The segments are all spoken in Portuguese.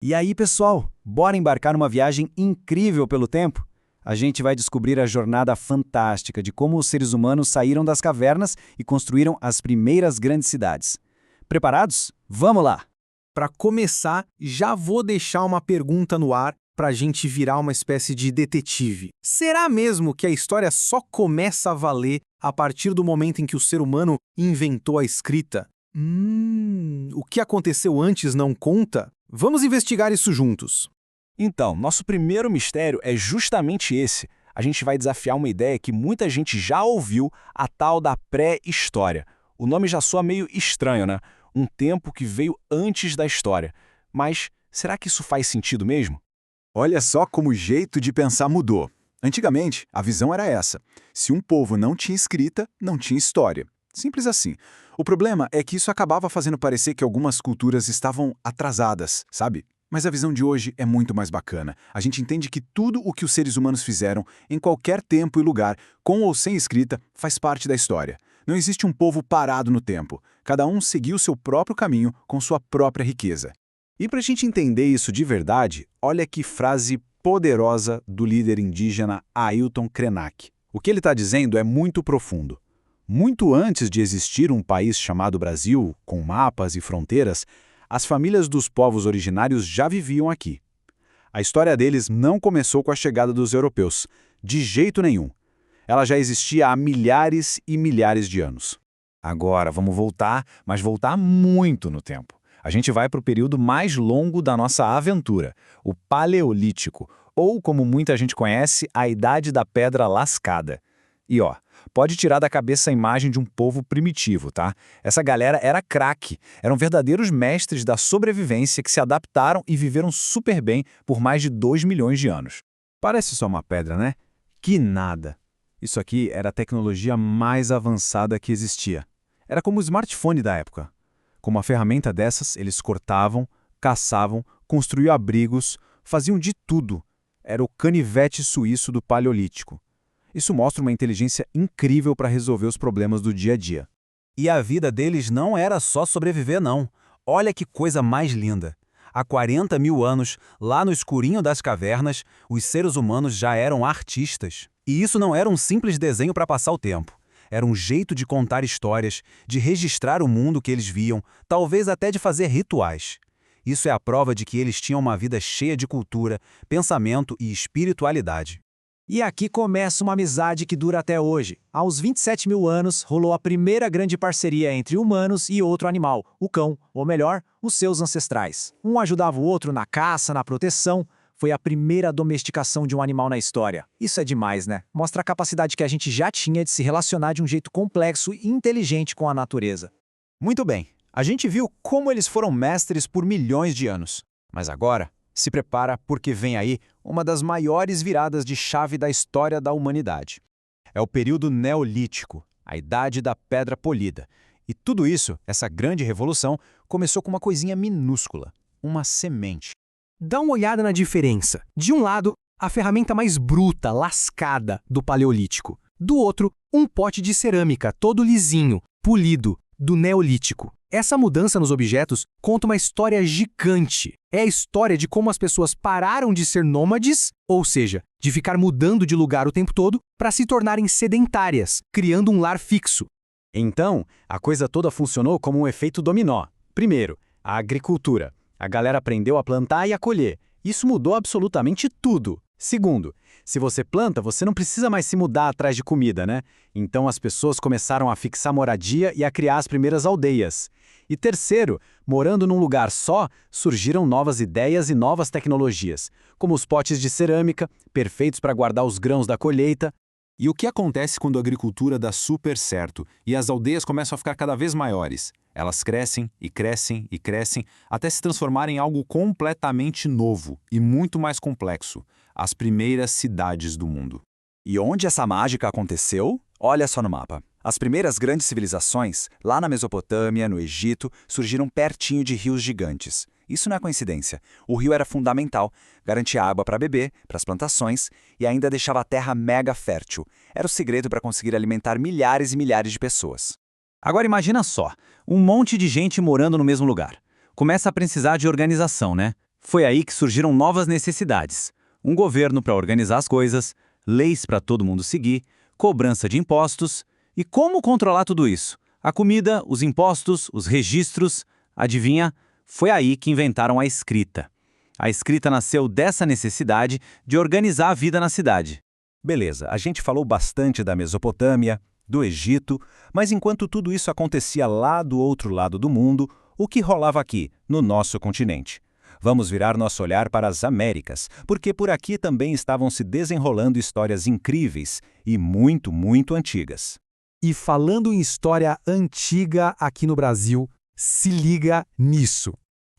E aí, pessoal, bora embarcar numa viagem incrível pelo tempo? A gente vai descobrir a jornada fantástica de como os seres humanos saíram das cavernas e construíram as primeiras grandes cidades. Preparados? Vamos lá! Para começar, já vou deixar uma pergunta no ar para a gente virar uma espécie de detetive. Será mesmo que a história só começa a valer a partir do momento em que o ser humano inventou a escrita? O que aconteceu antes não conta? Vamos investigar isso juntos. Então, nosso primeiro mistério é justamente esse. A gente vai desafiar uma ideia que muita gente já ouviu, a tal da pré-história. O nome já soa meio estranho, né? Um tempo que veio antes da história. Mas será que isso faz sentido mesmo? Olha só como o jeito de pensar mudou. Antigamente, a visão era essa. Se um povo não tinha escrita, não tinha história. Simples assim. O problema é que isso acabava fazendo parecer que algumas culturas estavam atrasadas, sabe? Mas a visão de hoje é muito mais bacana. A gente entende que tudo o que os seres humanos fizeram, em qualquer tempo e lugar, com ou sem escrita, faz parte da história. Não existe um povo parado no tempo. Cada um seguiu seu próprio caminho com sua própria riqueza. E para a gente entender isso de verdade, olha que frase poderosa do líder indígena Ailton Krenak. O que ele está dizendo é muito profundo. Muito antes de existir um país chamado Brasil, com mapas e fronteiras, as famílias dos povos originários já viviam aqui. A história deles não começou com a chegada dos europeus, de jeito nenhum. Ela já existia há milhares e milhares de anos. Agora, vamos voltar, mas voltar muito no tempo. A gente vai para o período mais longo da nossa aventura, o Paleolítico, ou, como muita gente conhece, a Idade da Pedra Lascada. E pode tirar da cabeça a imagem de um povo primitivo, tá? Essa galera era craque, eram verdadeiros mestres da sobrevivência que se adaptaram e viveram super bem por mais de 2 milhões de anos. Parece só uma pedra, né? Que nada! Isso aqui era a tecnologia mais avançada que existia. Era como o smartphone da época. Com uma ferramenta dessas, eles cortavam, caçavam, construíam abrigos, faziam de tudo. Era o canivete suíço do Paleolítico. Isso mostra uma inteligência incrível para resolver os problemas do dia a dia. E a vida deles não era só sobreviver, não. Olha que coisa mais linda. Há 40 mil anos, lá no escurinho das cavernas, os seres humanos já eram artistas. E isso não era um simples desenho para passar o tempo. Era um jeito de contar histórias, de registrar o mundo que eles viam, talvez até de fazer rituais. Isso é a prova de que eles tinham uma vida cheia de cultura, pensamento e espiritualidade. E aqui começa uma amizade que dura até hoje. Aos 27 mil anos, rolou a primeira grande parceria entre humanos e outro animal, o cão, ou melhor, os seus ancestrais. Um ajudava o outro na caça, na proteção. Foi a primeira domesticação de um animal na história. Isso é demais, né? Mostra a capacidade que a gente já tinha de se relacionar de um jeito complexo e inteligente com a natureza. Muito bem, a gente viu como eles foram mestres por milhões de anos. Mas agora, se prepara porque vem aí uma das maiores viradas de chave da história da humanidade. É o período Neolítico, a Idade da Pedra Polida. E tudo isso, essa grande revolução, começou com uma coisinha minúscula, uma semente. Dá uma olhada na diferença. De um lado, a ferramenta mais bruta, lascada, do Paleolítico. Do outro, um pote de cerâmica, todo lisinho, polido, do Neolítico. Essa mudança nos objetos conta uma história gigante. É a história de como as pessoas pararam de ser nômades, ou seja, de ficar mudando de lugar o tempo todo, para se tornarem sedentárias, criando um lar fixo. Então, a coisa toda funcionou como um efeito dominó. Primeiro, a agricultura. A galera aprendeu a plantar e a colher. Isso mudou absolutamente tudo. Segundo, se você planta, você não precisa mais se mudar atrás de comida, né? Então as pessoas começaram a fixar moradia e a criar as primeiras aldeias. E terceiro, morando num lugar só, surgiram novas ideias e novas tecnologias, como os potes de cerâmica, perfeitos para guardar os grãos da colheita. E o que acontece quando a agricultura dá super certo e as aldeias começam a ficar cada vez maiores? Elas crescem e crescem e crescem até se transformarem em algo completamente novo e muito mais complexo. As primeiras cidades do mundo. E onde essa mágica aconteceu? Olha só no mapa. As primeiras grandes civilizações, lá na Mesopotâmia, no Egito, surgiram pertinho de rios gigantes. Isso não é coincidência. O rio era fundamental, garantia água para beber, para as plantações e ainda deixava a terra mega fértil. Era o segredo para conseguir alimentar milhares e milhares de pessoas. Agora imagina só, um monte de gente morando no mesmo lugar. Começa a precisar de organização, né? Foi aí que surgiram novas necessidades. Um governo para organizar as coisas, leis para todo mundo seguir, cobrança de impostos. E como controlar tudo isso? A comida, os impostos, os registros. Adivinha? Foi aí que inventaram a escrita. A escrita nasceu dessa necessidade de organizar a vida na cidade. Beleza, a gente falou bastante da Mesopotâmia, do Egito, mas enquanto tudo isso acontecia lá do outro lado do mundo, o que rolava aqui, no nosso continente? Vamos virar nosso olhar para as Américas, porque por aqui também estavam se desenrolando histórias incríveis e muito, muito antigas. E falando em história antiga aqui no Brasil, se liga nisso.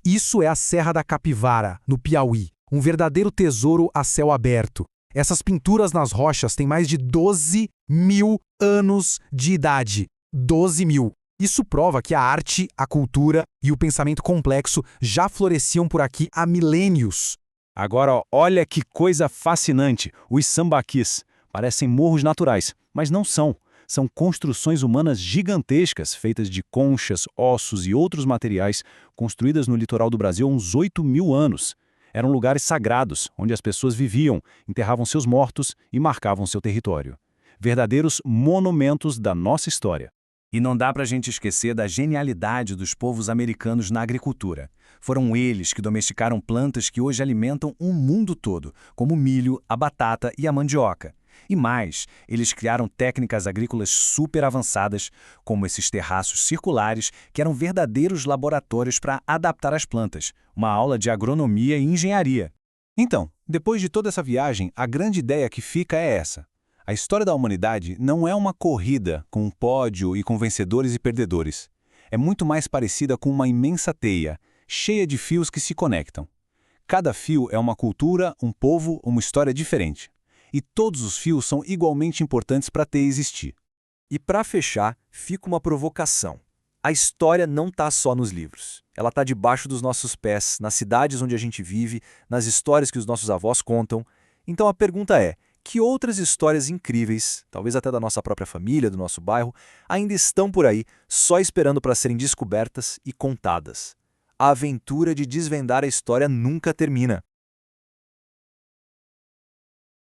Isso é a Serra da Capivara, no Piauí, um verdadeiro tesouro a céu aberto. Essas pinturas nas rochas têm mais de 12 mil anos de idade. 12 mil. Isso prova que a arte, a cultura e o pensamento complexo já floresciam por aqui há milênios. Agora, ó, olha que coisa fascinante, os sambaquis. Parecem morros naturais, mas não são. São construções humanas gigantescas, feitas de conchas, ossos e outros materiais, construídas no litoral do Brasil há uns 8 mil anos. Eram lugares sagrados, onde as pessoas viviam, enterravam seus mortos e marcavam seu território. Verdadeiros monumentos da nossa história. E não dá pra gente esquecer da genialidade dos povos americanos na agricultura. Foram eles que domesticaram plantas que hoje alimentam o mundo todo, como o milho, a batata e a mandioca. E mais, eles criaram técnicas agrícolas super avançadas, como esses terraços circulares, que eram verdadeiros laboratórios para adaptar as plantas, uma aula de agronomia e engenharia. Então, depois de toda essa viagem, a grande ideia que fica é essa. A história da humanidade não é uma corrida com um pódio e com vencedores e perdedores. É muito mais parecida com uma imensa teia, cheia de fios que se conectam. Cada fio é uma cultura, um povo, uma história diferente. E todos os fios são igualmente importantes para a teia existir. E para fechar, fica uma provocação. A história não está só nos livros. Ela está debaixo dos nossos pés, nas cidades onde a gente vive, nas histórias que os nossos avós contam. Então a pergunta é, que outras histórias incríveis, talvez até da nossa própria família, do nosso bairro, ainda estão por aí, só esperando para serem descobertas e contadas? A aventura de desvendar a história nunca termina.